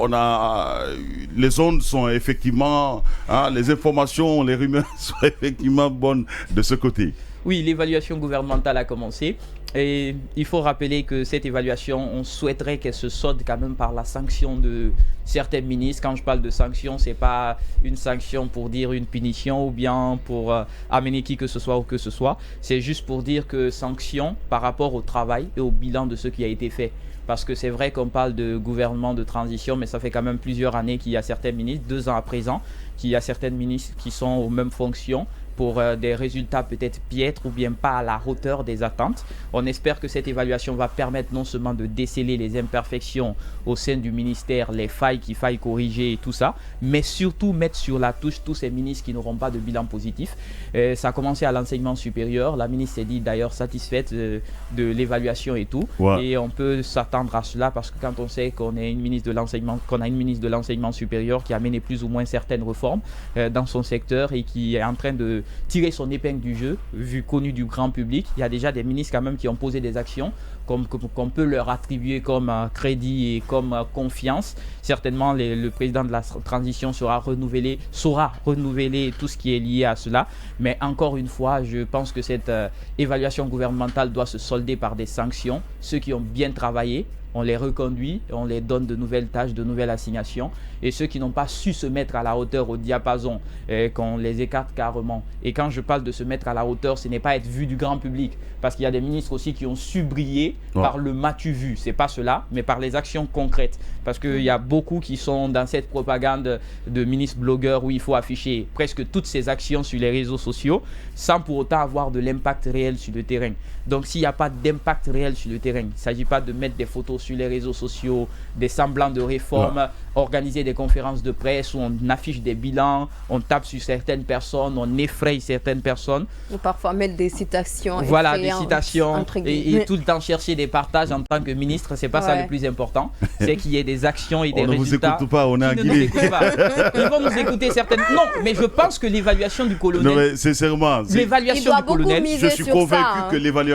les ondes sont effectivement, les informations, les rumeurs sont effectivement bonnes de ce côté. Oui, l'évaluation gouvernementale a commencé. Et il faut rappeler que cette évaluation, on souhaiterait qu'elle se solde quand même par la sanction de certains ministres. Quand je parle de sanction, ce n'est pas une sanction pour dire une punition ou bien pour amener qui que ce soit ou que ce soit. C'est juste pour dire que sanction par rapport au travail et au bilan de ce qui a été fait. Parce que c'est vrai qu'on parle de gouvernement de transition, mais ça fait quand même plusieurs années qu'il y a certains ministres, 2 ans à présent, qu'il y a certains ministres qui sont aux mêmes fonctions pour des résultats peut-être piètres ou bien pas à la hauteur des attentes. On espère que cette évaluation va permettre non seulement de déceler les imperfections au sein du ministère, les failles qu'il faille corriger et tout ça, mais surtout mettre sur la touche tous ces ministres qui n'auront pas de bilan positif. Ça a commencé à l'enseignement supérieur. La ministre s'est dit d'ailleurs satisfaite de l'évaluation et tout. Ouais. Et on peut s'attendre à cela parce que quand on sait qu'on a une ministre de l'enseignement supérieur qui a mené plus ou moins certaines réformes dans son secteur et qui est en train de tirer son épingle du jeu, vu connu du grand public. Il y a déjà des ministres quand même qui ont posé des actions qu'on peut leur attribuer comme crédit et comme confiance. Certainement, le président de la transition saura renouveler tout ce qui est lié à cela. Mais encore une fois, je pense que cette évaluation gouvernementale doit se solder par des sanctions. Ceux qui ont bien travaillé, on les reconduit, on les donne de nouvelles tâches, de nouvelles assignations. Et ceux qui n'ont pas su se mettre à la hauteur, au diapason, qu'on les écarte carrément. Et quand je parle de se mettre à la hauteur, ce n'est pas être vu du grand public. Parce qu'il y a des ministres aussi qui ont su briller par le m'as-tu vu. Ce n'est pas cela, mais par les actions concrètes. Parce qu'il y a beaucoup qui sont dans cette propagande de ministres blogueurs où il faut afficher presque toutes ces actions sur les réseaux sociaux sans pour autant avoir de l'impact réel sur le terrain. Donc s'il n'y a pas d'impact réel sur le terrain, il ne s'agit pas de mettre des photos sur les réseaux sociaux, des semblants de réformes, organiser des conférences de presse où on affiche des bilans, on tape sur certaines personnes, on effraie certaines personnes. Ou parfois mettre des citations. Voilà, des citations et tout le temps chercher des partages en tant que ministre, c'est pas ça le plus important. C'est qu'il y ait des actions et des résultats. On ne vous écoute pas, on est en Guinée. Ils vont nous écouter certaines. Non, mais je pense que l'évaluation du colonel. Non, mais sincèrement, l'évaluation du colonel. Je suis convaincu que l'évaluation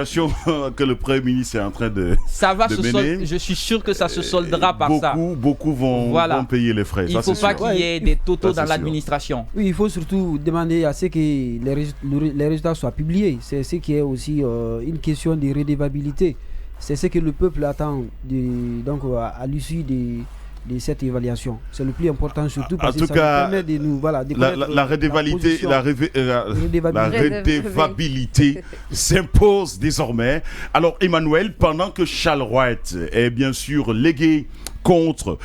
que le Premier ministre est en train de mener. Je suis sûr que ça se soldera par ça. Beaucoup vont payer les frais. Il ne faut pas qu'il y ait des totaux dans l'administration. Oui, il faut surtout demander à ce que les résultats soient publiés. C'est ce qui est aussi une question de redevabilité. C'est ce que le peuple attend à l'issue de cette évaluation. C'est le plus important surtout parce que ça nous permet de nous la redevabilité s'impose désormais. Alors Emmanuel, pendant que Charles Wright est bien sûr légué contre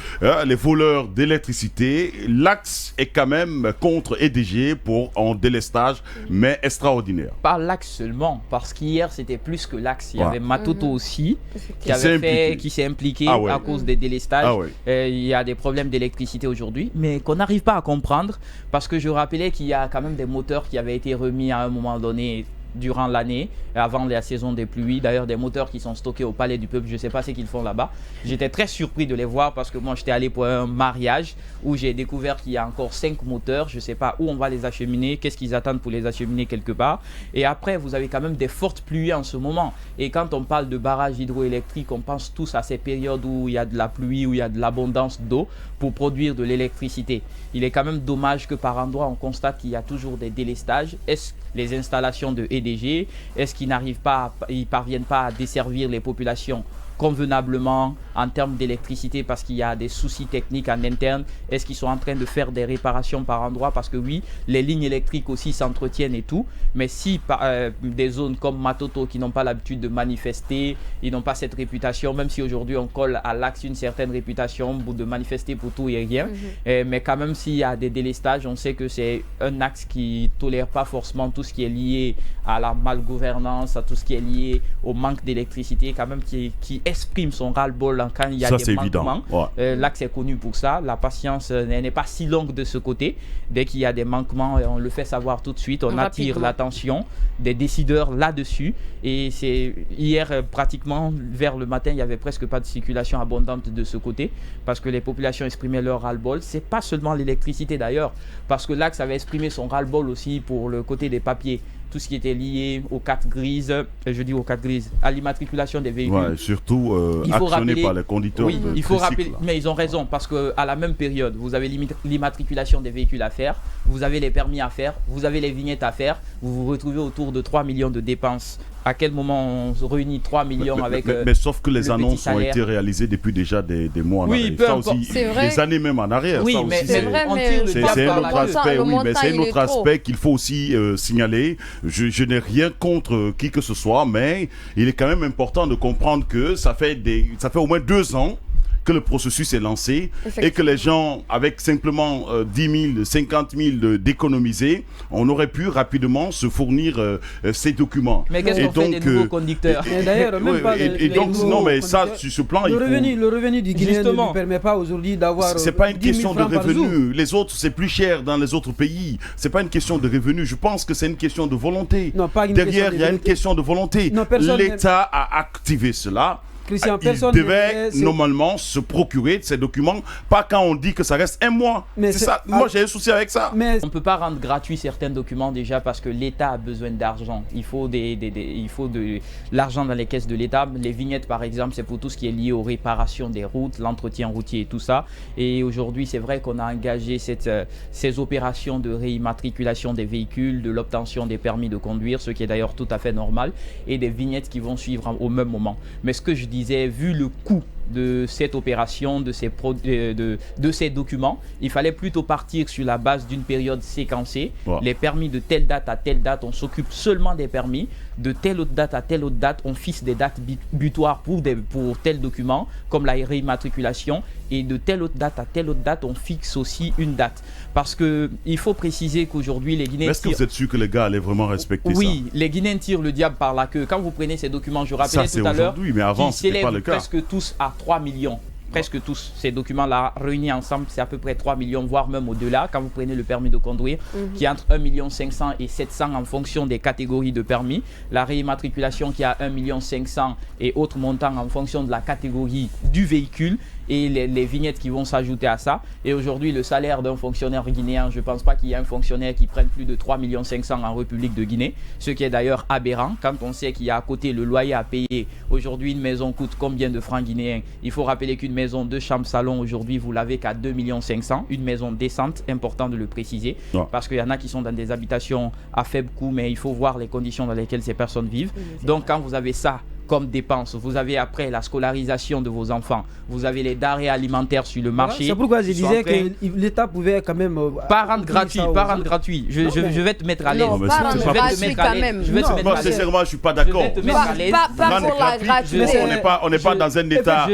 les voleurs d'électricité, l'Axe est quand même contre EDG pour un délestage, mais extraordinaire. Pas l'Axe seulement, parce qu'hier c'était plus que l'Axe. Il y avait Matoto aussi qui s'est impliqué à cause des délestages. Il y a des problèmes d'électricité aujourd'hui, mais qu'on n'arrive pas à comprendre, parce que je rappelais qu'il y a quand même des moteurs qui avaient été remis à un moment donné durant l'année, avant la saison des pluies. D'ailleurs, des moteurs qui sont stockés au Palais du Peuple, je ne sais pas ce qu'ils font là-bas. J'étais très surpris de les voir parce que moi, j'étais allé pour un mariage où j'ai découvert qu'il y a encore 5 moteurs. Je ne sais pas où on va les acheminer, qu'est-ce qu'ils attendent pour les acheminer quelque part. Et après, vous avez quand même des fortes pluies en ce moment. Et quand on parle de barrages hydroélectriques, on pense tous à ces périodes où il y a de la pluie, où il y a de l'abondance d'eau pour produire de l'électricité. Il est quand même dommage que par endroits, on constate qu'il y a toujours des délestages. Est-ce les installations de EDG, est-ce qu'ils parviennent pas à desservir les populations convenablement en termes d'électricité parce qu'il y a des soucis techniques en interne? Est-ce qu'ils sont en train de faire des réparations par endroit? Parce que oui, les lignes électriques aussi s'entretiennent et tout, mais si des zones comme Matoto qui n'ont pas l'habitude de manifester, ils n'ont pas cette réputation, même si aujourd'hui on colle à l'Axe une certaine réputation de manifester pour tout et rien, mais quand même s'il y a des délestages, on sait que c'est un axe qui ne tolère pas forcément tout ce qui est lié à la malgouvernance, à tout ce qui est lié au manque d'électricité, quand même qui exprime son ras-le-bol quand il y a des manquements. L'Axe est connu pour ça. La patience n'est pas si longue de ce côté. Dès qu'il y a des manquements, on le fait savoir tout de suite. On attire l'attention des décideurs là-dessus. Et c'est hier, pratiquement, vers le matin, il n'y avait presque pas de circulation abondante de ce côté parce que les populations exprimaient leur ras-le-bol. Ce n'est pas seulement l'électricité d'ailleurs, parce que l'Axe avait exprimé son ras-le-bol aussi pour le côté des papiers. tout ce qui était lié aux cartes grises, je dis aux cartes grises, à l'immatriculation des véhicules. Ouais, surtout Il faut actionné rappeler- par les conducteurs Oui, de il faut tricycle, rappeler, là. mais ils ont raison parce que à la même période, vous avez l'immatriculation des véhicules à faire, vous avez les permis à faire, vous avez les vignettes à faire, vous vous retrouvez autour de 3 millions de dépenses. À quel moment on se réunit 3 millions avec Mais sauf que les le petit annonces ont salaire. été réalisées depuis déjà des mois en Oui, arrière. peu Ça importe. aussi, C'est vrai. des années même en arrière. Oui, ça mais aussi, C'est vrai, on mais tire le je C'est pense diable un par que la autre le queue. montant- aspect, le oui, mais montant, c'est un il est autre trop. aspect qu'il faut aussi signaler. Je n'ai rien contre qui que ce soit, mais il est quand même important de comprendre que ça fait au moins 2 ans que le processus est lancé et que les gens, avec simplement 10 000, 50 000 d'économiser, on aurait pu rapidement se fournir ces documents. Mais qu'est-ce Et qu'on fait des donc, nouveaux conducteurs Et d'ailleurs, même pas et les donc, nouveaux non, mais ça, conducteurs. sur ce plan, Le il faut... revenu du Guinéen ne Justement. lui permet pas aujourd'hui d'avoir. C'est pas une 10 000 question de francs par jour. revenu. Les autres, c'est plus cher dans les autres pays. C'est pas une question de revenu. Je pense que c'est une question de volonté. Non, pas une Derrière, question de il y a une volonté. question de volonté. Non, personne L'État a activé cela. Christian, Il personne devait ne- normalement se procurer ces documents, pas quand on dit que ça reste un mois. Mais C'est c'est- ça. Moi, j'ai un souci avec ça. Mais On ne peut pas rendre gratuit certains documents déjà parce que l'État a besoin d'argent. Il faut de l'argent dans les caisses de l'État. Les vignettes, par exemple, c'est pour tout ce qui est lié aux réparations des routes, l'entretien routier et tout ça. Et aujourd'hui, c'est vrai qu'on a engagé ces opérations de réimmatriculation des véhicules, de l'obtention des permis de conduire, ce qui est d'ailleurs tout à fait normal, et des vignettes qui vont suivre au même moment. Mais ce que je disais, vu le coût de cette opération, de ces documents, il fallait plutôt partir sur la base d'une période séquencée. Ouais. Les permis de telle date à telle date, on s'occupe seulement des permis. De telle autre date à telle autre date, on fixe des dates butoirs pour tel document, comme la réimmatriculation. Et de telle autre date à telle autre date, on fixe aussi une date. Parce qu'il faut préciser qu'aujourd'hui, les Guinéens... Mais est-ce que vous êtes sûr que les gars allaient vraiment respecter Oui, les Guinéens tirent le diable par la queue. Quand vous prenez ces documents, je ça? rappelais Ça, c'est tout à l'heure, aujourd'hui, mais avant, qui c'était pas s'élèvent le cas. presque tous à 3 millions. Presque tous ces documents-là réunis ensemble, c'est à peu près 3 millions, voire même au-delà. Quand vous prenez le permis de conduire, qui est entre 1 500 000 et 700 000 en fonction des catégories de permis. La réimmatriculation qui a 1 500 000 et autres montants en fonction de la catégorie du véhicule. Et les vignettes qui vont s'ajouter à ça. Et aujourd'hui, le salaire d'un fonctionnaire guinéen, je ne pense pas qu'il y ait un fonctionnaire qui prenne plus de 3 500 000 en République de Guinée, ce qui est d'ailleurs aberrant quand on sait qu'il y a à côté le loyer à payer. Aujourd'hui, une maison coûte combien de francs guinéens? Il faut rappeler qu'une maison 2 chambres salon, aujourd'hui, vous l'avez qu'à 2 500 000. Une maison décente, important de le préciser, Ouais. parce qu'il y en a qui sont dans des habitations à faible coût, mais il faut voir les conditions dans lesquelles ces personnes vivent. Donc, quand vous avez ça comme dépenses, vous avez après la scolarisation de vos enfants, vous avez les denrées alimentaires sur le marché. c'est pourquoi je Ils sont disais en train- que l'État pouvait quand même. Pas rendre offrir gratuit, ça aux pas gens. rendre gratuit. Je vais te mettre à l'aise. Non, mais pas c'est- rendre c'est Je vais te gratuit mettre à quand l'aise. même. Je vais te Non, mettre Moi, à l'aise. sincèrement, je suis pas Je vais d'accord. te mettre à l'aise. Pas Rendre pour la gratuit, gratuité. on n'est pas dans un état. je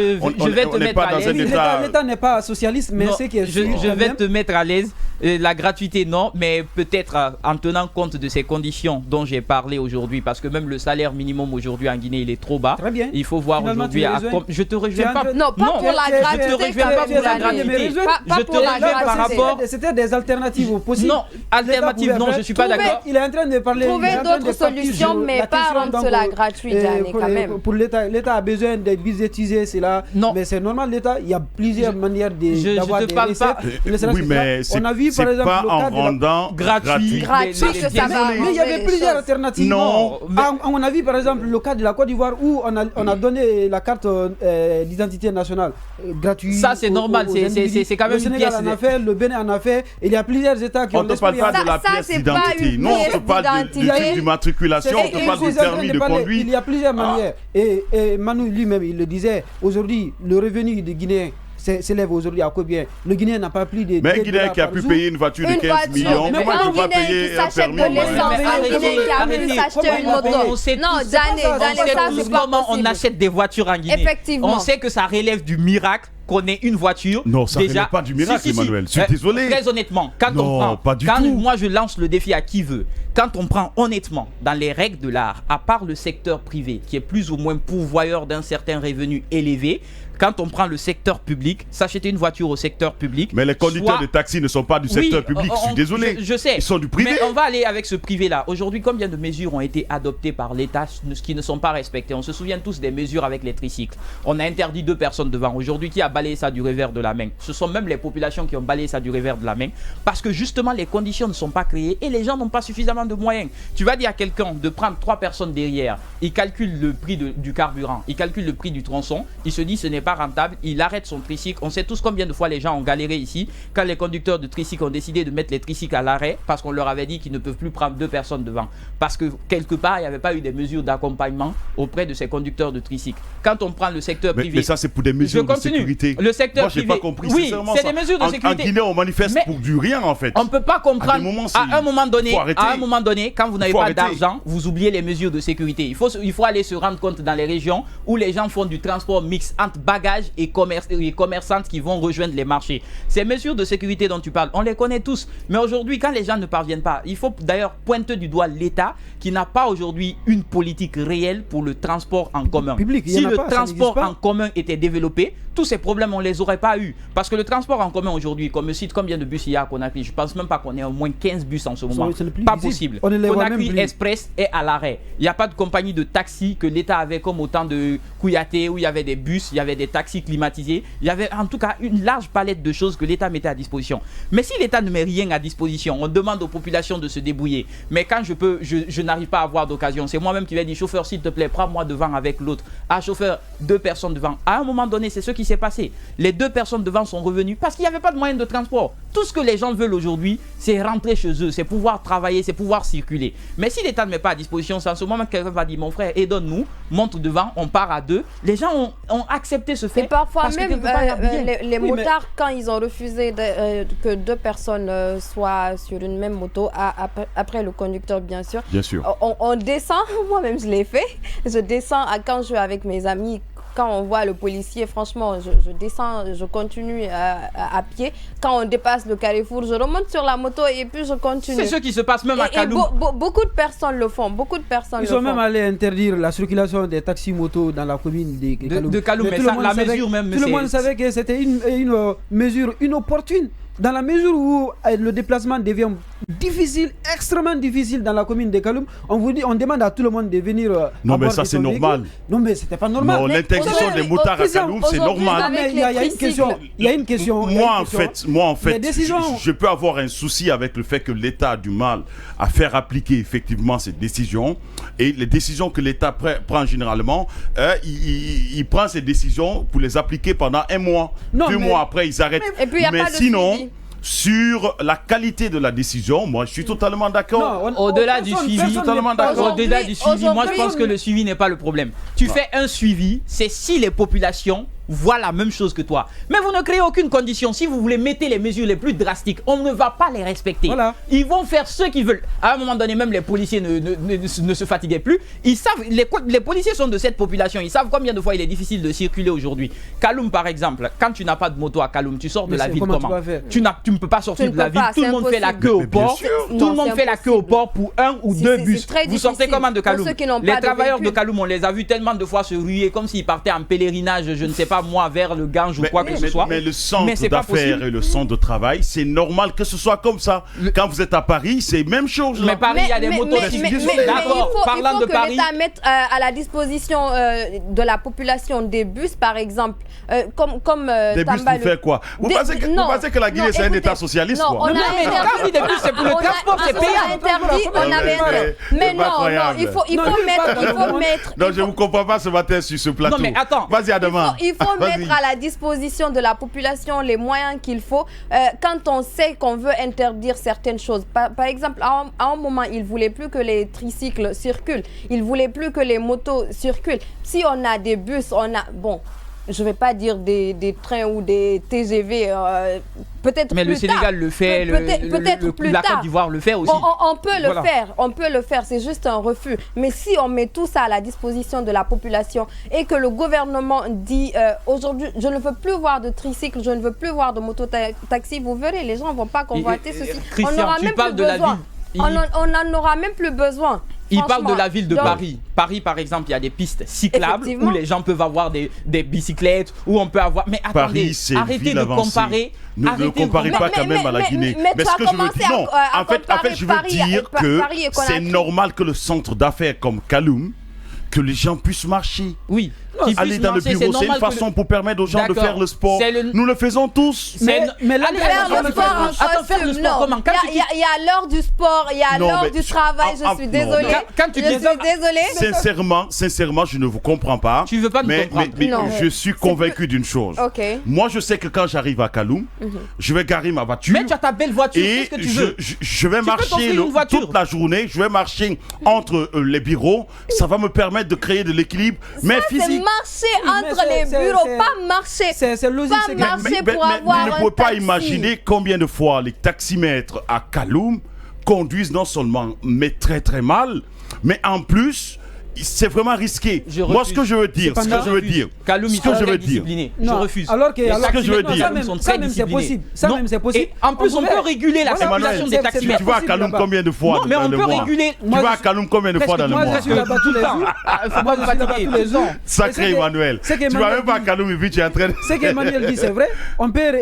vais te On n'est mettre pas à dans un l'aise. état. L'État n'est pas socialiste, mais Non, c'est qui est je sûr, quand vais même. te mettre à l'aise. La gratuité, non, mais peut-être en tenant compte de ces conditions dont j'ai parlé aujourd'hui, parce que même le salaire minimum aujourd'hui en Guinée, il est trop bas. Très bien. Il faut voir Finalement, aujourd'hui. tu les rejoins. Je te Tu es rejoins en pas. train- Non, pas pour la je te gratuité. rejoins quand pas même, pour la Daniel. gratuité. Pas Je pour te la rejoins par gratuité. rapport. C'était des alternatives possibles. Non, alternative, non, je suis pas Trouver- d'accord. Il est en train de parler. Trouver il est en train d'autres de partir solutions, sur mais la pas question, rendre donc, cela gratuit, Daniel, quand même. Pour l'État a besoin de budgétiser cela. Non. Mais c'est normal, l'État, il y a plusieurs manières d'avoir je te des parle recettes. pas- Ne serait-ce Oui, que mais ça. On a vu c'est par exemple pas le en cas de la- rendant Gratuit. Gratuit Les- que ça va Mais il y avait arranger les plusieurs choses. alternatives. Non. On a vu par exemple le cas de la Côte d'Ivoire où on a donné la carte d'identité nationale gratuite. Ça, c'est normal, c'est individus. quand même Le une Sénégal pièce en a fait, le Bénin en a fait. Il y a plusieurs États qui On ont ne te parle pas l'expérience. de la Ça, pièce c'est pas d'identité. une Non, on te pièce parle d'identité. d'immatriculation, on te parle du permis de conduire. Il y a plusieurs manières. Et Manu lui-même, il le disait, aujourd'hui, le revenu des Guinéens s'élève aujourd'hui à combien? Le Guinéen n'a pas plus de. Mais un 2 Guinéen qui a par pu jour. payer une voiture de Une 15 voiture. millions, Mais comment il un ne peut pas Guinéen payer qui un s'achète permis? de l'essence, Mais un arrêtez, Guinéen qui a arrêtez. pu s'acheter une Comment moto. on On sait Non, tous- Daniel, on Daniel, sait ça tous c'est pas comment on possible. achète des voitures en Guinée. Effectivement. On sait que ça relève du miracle qu'on ait une voiture. Non, ça déjà. relève pas du miracle, Si, si, si. Emmanuel. Je suis désolé. Très honnêtement, quand Non, on prend, pas du quand tout. moi je lance le défi à qui veut, quand on prend honnêtement dans les règles de l'art, à part le secteur privé qui est plus ou moins pourvoyeur d'un certain revenu élevé, quand on prend le secteur public, s'acheter une voiture au secteur public. Mais les conducteurs soit- de taxi ne sont pas du secteur Oui, public, je suis désolé. Je sais. Ils sont du privé. Mais on va aller avec ce privé-là. Aujourd'hui, combien de mesures ont été adoptées par l'État qui ne sont pas respectées? On se souvient tous des mesures avec les tricycles. On a interdit 2 personnes devant. Aujourd'hui, qui a balayé ça du revers de la main. Ce sont même les populations qui ont balayé ça du revers de la main parce que justement les conditions ne sont pas créées et les gens n'ont pas suffisamment de moyens. Tu vas dire à quelqu'un de prendre 3 personnes derrière, il calcule le prix du carburant, il calcule le prix du tronçon, il se dit ce n'est pas rentable, il arrête son tricycle. On sait tous combien de fois les gens ont galéré ici quand les conducteurs de tricycle ont décidé de mettre les tricycles à l'arrêt parce qu'on leur avait dit qu'ils ne peuvent plus prendre 2 personnes devant. Parce que quelque part, il n'y avait pas eu des mesures d'accompagnement auprès de ces conducteurs de tricycle. Quand on prend le secteur privé... Mais ça, c'est pour des mesures de sécurité. Le secteur Moi, je n'ai privé... pas compris. Oui, c'est des mesures de sécurité. En Guinée, on manifeste pour du rien, en fait. On ne peut pas comprendre... À un moment donné, quand vous n'avez pas d'argent, vous oubliez les mesures de sécurité. Il faut aller se rendre compte dans les régions où les gens font du transport mixte entre bagages et commerçantes qui vont rejoindre les marchés. Ces mesures de sécurité dont tu parles, on les connaît tous. Mais aujourd'hui, quand les gens ne parviennent pas, il faut d'ailleurs pointer du doigt l'État qui n'a pas aujourd'hui une politique réelle pour le transport en commun. Si le transport en commun était développé, tous ces problèmes, on ne les aurait pas eu. Parce que le transport en commun aujourd'hui, comme me cite combien de bus il y a à Conakry, je ne pense même pas qu'on ait au moins 15 bus en ce moment. Pas possible. Conakry Express est à l'arrêt. Il n'y a pas de compagnie de taxi que l'État avait comme au temps de Kouyaté où il y avait des bus, il y avait des taxis climatisés. Il y avait en tout cas une large palette de choses que l'État mettait à disposition. Mais si l'État ne met rien à disposition, on demande aux populations de se débrouiller. Mais quand je n'arrive pas à avoir d'occasion, c'est moi-même qui vais dire chauffeur, s'il te plaît, prends-moi devant avec l'autre. Ah, chauffeur, 2 personnes devant. À un moment donné, c'est ce qui s'est passé. Les 2 personnes devant sont revenues parce qu'il n'y avait pas de moyen de transport. Tout ce que les gens veulent aujourd'hui, c'est rentrer chez eux, c'est pouvoir travailler, c'est pouvoir circuler. Mais si l'État ne met pas à disposition, c'est en ce moment que quelqu'un va dire mon frère, aide-nous, montre devant, on part à 2. Les gens ont accepté ce fait. Et parfois même les motards, quand ils ont refusé que 2 personnes soient sur une même moto, après le conducteur bien sûr, on descend, moi-même je l'ai fait, je descends quand je suis avec mes amis. Quand on voit le policier, franchement, je descends, je continue à pied. Quand on dépasse le carrefour, je remonte sur la moto et puis je continue. C'est ce qui se passe même à Kaloum. Beaucoup de personnes le font. Ils sont même allés interdire la circulation des taxis-motos dans la commune de Kaloum. Mais la mesure même... Tout le monde savait que c'était une mesure inopportune. Dans la mesure où le déplacement devient difficile, extrêmement difficile dans la commune de Kaloum, on demande à tout le monde de venir. Non, mais ça c'est normal. Non, mais c'était pas normal. Non, l'interdiction des motards à Kaloum, c'est normal. Mais il y a une question. Moi, en fait, je peux avoir un souci avec le fait que l'État a du mal à faire appliquer effectivement ces décisions. Et les décisions que l'État prend généralement, il prend ces décisions pour les appliquer pendant 1 mois. 2 mois après, ils arrêtent. Mais sinon, sur la qualité de la décision, moi je suis totalement d'accord. Au-delà du suivi, moi je pense que le suivi n'est pas le problème. Tu fais un suivi, c'est si les populations voient la même chose que toi. Mais vous ne créez aucune condition. Si vous voulez mettre les mesures les plus drastiques, on ne va pas les respecter. Voilà. Ils vont faire ce qu'ils veulent. À un moment donné, même les policiers ne se fatiguaient plus. Ils savent, les policiers sont de cette population. Ils savent combien de fois il est difficile de circuler aujourd'hui. Kaloum, par exemple, quand tu n'as pas de moto à Kaloum, tu sors de la ville comment? Tu ne peux pas sortir de la ville. Tout le monde fait la queue au port. Tout le monde fait la queue au port pour 1 ou 2 bus. Vous sortez comment de Kaloum? Les travailleurs de Kaloum, on les a vus tellement de fois se ruer comme s'ils partaient en pèlerinage, je ne sais pas moi, vers le Gange ou quoi que ce soit. Mais le centre d'affaires et le centre de travail, c'est normal que ce soit comme ça. Quand vous êtes à Paris, c'est même chose. Mais Paris, il y a des motos. D'accord, parlant de Paris. Il faut que l'État mette à la disposition de la population des bus, par exemple. Des bus pour faire quoi? Vous pensez que la Guinée, c'est un État socialiste? Non, on a interdit des bus, c'est pour le transport, c'est payant. Mais non, il faut mettre. Non, je ne vous comprends pas ce matin sur ce plateau. Non, mais attends. Vas-y, Adama. Il faut mettre à la disposition de la population les moyens qu'il faut quand on sait qu'on veut interdire certaines choses. Par exemple, à un moment, ils ne voulaient plus que les tricycles circulent. Ils ne voulaient plus que les motos circulent. Si on a des bus, je ne vais pas dire des trains ou des TGV, peut-être mais plus le Sénégal le fait, la Côte d'Ivoire le fait aussi. On peut le faire, c'est juste un refus. Mais si on met tout ça à la disposition de la population et que le gouvernement dit aujourd'hui, je ne veux plus voir de tricycle, je ne veux plus voir de moto-taxi, vous verrez, les gens ne vont pas convoiter ceci. Christian, tu parles de la ville. On n'en aura même plus besoin. Il parle de la ville de Paris. Paris, par exemple, il y a des pistes cyclables où les gens peuvent avoir des bicyclettes, où on peut avoir... Mais attendez, arrêtez de comparer... Ne comparez pas quand même à la Guinée. Mais ce que je veux dire, non. En fait, je veux dire que c'est normal que le centre d'affaires comme Kaloum, que les gens puissent marcher. Oui. Aller dans le bureau, c'est une façon pour permettre aux gens de faire le sport. Nous le faisons tous. Mais là, faire le sport en costume, non. Il y a l'heure du sport, il y a l'heure du travail, je suis désolée. Sincèrement, je ne vous comprends pas. Tu veux pas nous comprendre. Mais je suis convaincu d'une chose. Moi, je sais que quand j'arrive à Kaloum, je vais garer ma voiture. Mais tu as ta belle voiture, qu'est-ce que tu veux? Je vais marcher toute la journée, je vais marcher entre les bureaux. Ça va me permettre de créer de l'équilibre, mais physique. Marcher entre les bureaux, pas marcher. C'est logique. Pas marcher pour avoir vous ne pouvez pas imaginer combien de fois les taximètres à Kaloum conduisent non seulement, mais très très mal, mais en plus, c'est vraiment risqué. Moi, ce que je veux dire, Kaloum, ce que je veux dire, je refuse. Alors que ce que je veux dire, ça même c'est possible. Ça même c'est possible. En plus, on peut réguler la circulation des taximètres. Tu vas à Kaloum combien de fois dans le mois? Tu vas à Kaloum combien de fois dans le mois? Moi, je suis là-bas tous les jours. Moi, je suis là-bas tous les jours. Sacré Emmanuel. Tu vas même pas à Kaloum et puis tu es en train de... Ce qu'Emmanuel dit, c'est vrai. On peut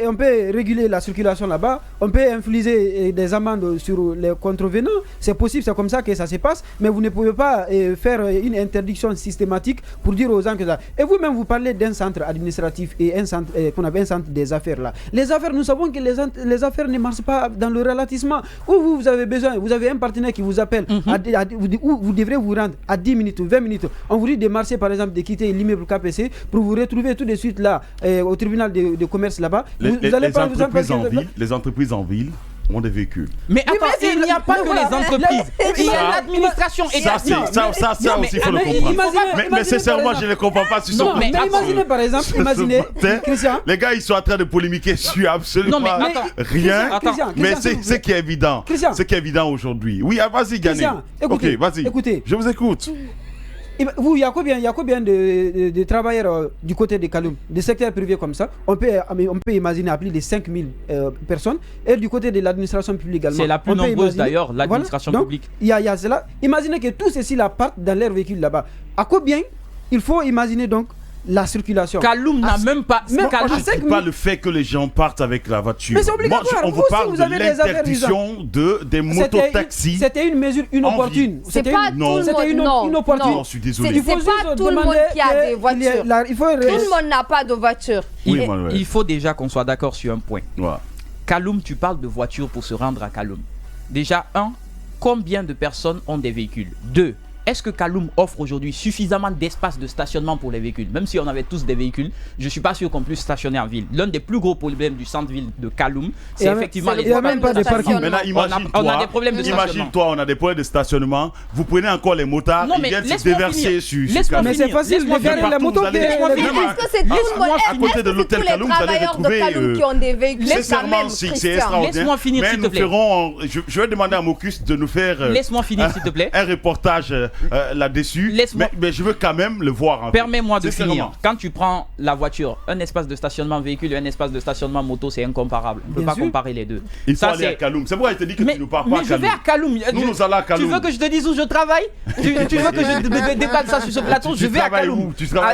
réguler la circulation là-bas. On peut infliger des amendes sur les contrevenants. C'est possible, c'est comme ça que ça se passe. Mais vous ne pouvez pas faire une interdiction systématique pour dire aux gens que ça. Et vous-même, vous parlez d'un centre administratif et un centre qu'on appelle un centre des affaires là. Les affaires, nous savons que les affaires ne marchent pas dans le ralentissement. Où vous avez besoin, vous avez un partenaire qui vous appelle, où vous devrez vous rendre à 10 minutes ou 20 minutes. On vous dit de marcher, par exemple, de quitter l'immeuble KPC pour vous retrouver tout de suite là au tribunal de commerce là-bas. Les entreprises en ville ont des véhicules. Mais attends, il n'y a pas que les entreprises. Il y a l'administration et ça aussi, il faut le comprendre. Mais sincèrement, je ne comprends pas sur son. Mais imaginez par exemple, Christian. Les gars, ils sont en train de polémiquer sur absolument rien. Mais c'est ce qui est évident. Ce qui est évident aujourd'hui. Oui, vas-y, Gagné. Ok, vas-y. Écoutez. Je vous écoute. Vous, il y a combien de travailleurs du côté de Kaloum, des secteurs privés comme ça? On peut imaginer à plus de 5000 personnes. Et du côté de l'administration publique également. C'est la plus nombreuse d'ailleurs, l'administration publique. Il y a cela. Imaginez que tous ceux-ci là partent dans leur véhicule là-bas. À combien il faut imaginer donc la circulation? Kaloum n'a même pas. Pas le fait que les gens partent avec la voiture. Mais c'est obligatoire. On vous parle de l'interdiction des mototaxis. C'était une mesure inopportune. C'est pas tout le monde. Inopportune. Non, je suis désolé. C'est pas tout le monde qui a des voitures. Tout le monde n'a pas de voiture. Il faut déjà qu'on soit d'accord sur un point. Ouais. Kaloum, tu parles de voiture pour se rendre à Kaloum. Déjà, combien de personnes ont des véhicules? 2. Est-ce que Kaloum offre aujourd'hui suffisamment d'espace de stationnement pour les véhicules? Même si on avait tous des véhicules, je ne suis pas sûr qu'on puisse stationner en ville. L'un des plus gros problèmes du centre-ville de Kaloum, c'est effectivement les problèmes de stationnement. On a des problèmes de stationnement. Imagine-toi, on a des problèmes de stationnement. Vous prenez encore les motards, ils viennent se déverser sur Kaloum. Mais c'est facile de garer la moto. Est-ce que c'est tout le monde? À côté de l'hôtel Kaloum, vous allez retrouver. Qui ont des véhicules, c'est extraordinaire. Laisse-moi finir, s'il te plaît. Je vais demander à Mocus de nous faire un reportage là-dessus. Mais je veux quand même le voir. Permets-moi de finir. Quand tu prends la voiture, un espace de stationnement véhicule et un espace de stationnement moto, c'est incomparable. On ne peut pas comparer les deux. Il faut aller à Kaloum. C'est pourquoi je te dis que tu nous parles pas à Kaloum. Mais je vais à Kaloum. Nous allons à Kaloum. Tu veux que je te dise où je travaille? Tu veux que je déballe ça sur ce plateau? Je vais à Kaloum.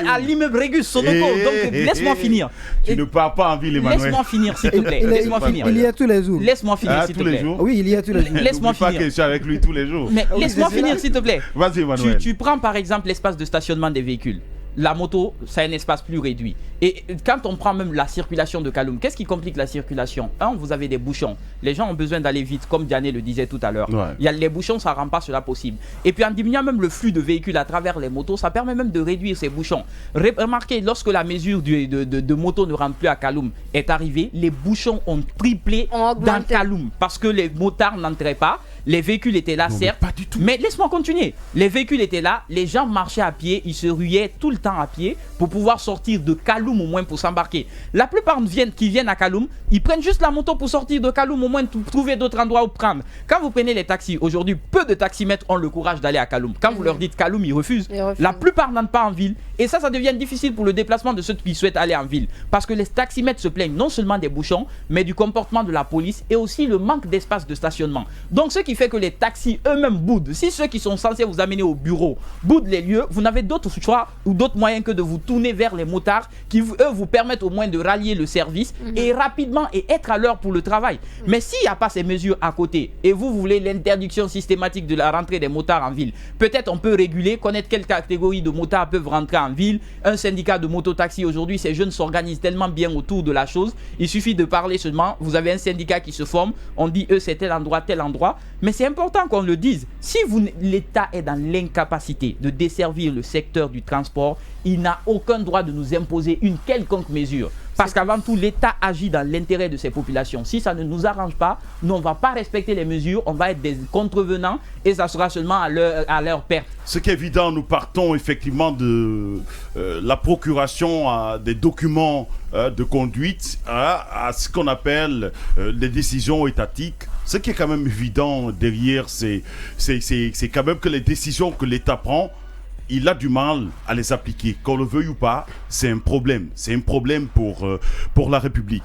À l'immeuble Régus, Sonoco. Donc laisse-moi finir. Tu ne pars pas en ville, Emmanuel. Laisse-moi finir, s'il te plaît. Laisse-moi finir. Il y a tous les jours. Laisse-moi finir, s'il te plaît. Oui, il y a tous les jours. Laisse-moi finir. Je suis avec lui tous les jours. Mais laisse-moi finir, s'il te plaît. Vas-y, Emmanuel. Tu prends par exemple l'espace de stationnement des véhicules. La moto, c'est un espace plus réduit. Et quand on prend même la circulation de Kaloum, qu'est-ce qui complique la circulation? Vous avez des bouchons. Les gens ont besoin d'aller vite, comme Diane le disait tout à l'heure. Il y a les bouchons, ça ne rend pas cela possible. Et puis en diminuant même le flux de véhicules à travers les motos, ça permet même de réduire ces bouchons. Remarquez, lorsque la mesure de moto ne rentre plus à Kaloum est arrivée, les bouchons ont triplé dans Kaloum. Parce que les motards n'entraient pas. Les véhicules étaient là, certes, mais laisse-moi continuer. Les véhicules étaient là, les gens marchaient à pied, ils se ruaient tout le temps à pied pour pouvoir sortir de Kaloum au moins pour s'embarquer. La plupart qui viennent à Kaloum, ils prennent juste la moto pour sortir de Kaloum au moins pour trouver d'autres endroits où prendre. Quand vous prenez les taxis, aujourd'hui, peu de taximètres ont le courage d'aller à Kaloum. Quand vous leur dites Kaloum, ils refusent. La plupart n'entrent pas en ville Et ça devient difficile pour le déplacement de ceux qui souhaitent aller en ville. Parce que les taximètres se plaignent non seulement des bouchons, mais du comportement de la police et aussi le manque d'espace de stationnement. Donc ce qui fait que les taxis eux-mêmes boudent. Si ceux qui sont censés vous amener au bureau boudent les lieux, vous n'avez d'autres choix ou d'autres moyens que de vous tourner vers les motards qui, eux, vous permettent au moins de rallier le service et rapidement et être à l'heure pour le travail. Mais s'il n'y a pas ces mesures à côté et vous voulez l'interdiction systématique de la rentrée des motards en ville, peut-être on peut réguler, connaître quelle catégorie de motards peuvent rentrer en ville. Un syndicat de mototaxi aujourd'hui, ces jeunes s'organisent tellement bien autour de la chose. Il suffit de parler seulement. Vous avez un syndicat qui se forme. On dit eux c'est tel endroit. Mais c'est important qu'on le dise. Si l'État est dans l'incapacité de desservir le secteur du transport, il n'a aucun droit de nous imposer une quelconque mesure. Parce qu'avant tout, l'État agit dans l'intérêt de ces populations. Si ça ne nous arrange pas, nous, on ne va pas respecter les mesures, on va être des contrevenants et ça sera seulement à leur perte. Ce qui est évident, nous partons effectivement de la procuration des documents de conduite à ce qu'on appelle les décisions étatiques. Ce qui est quand même évident derrière, c'est quand même que les décisions que l'État prend, il a du mal à les appliquer. Qu'on le veuille ou pas, c'est un problème. C'est un problème pour la République.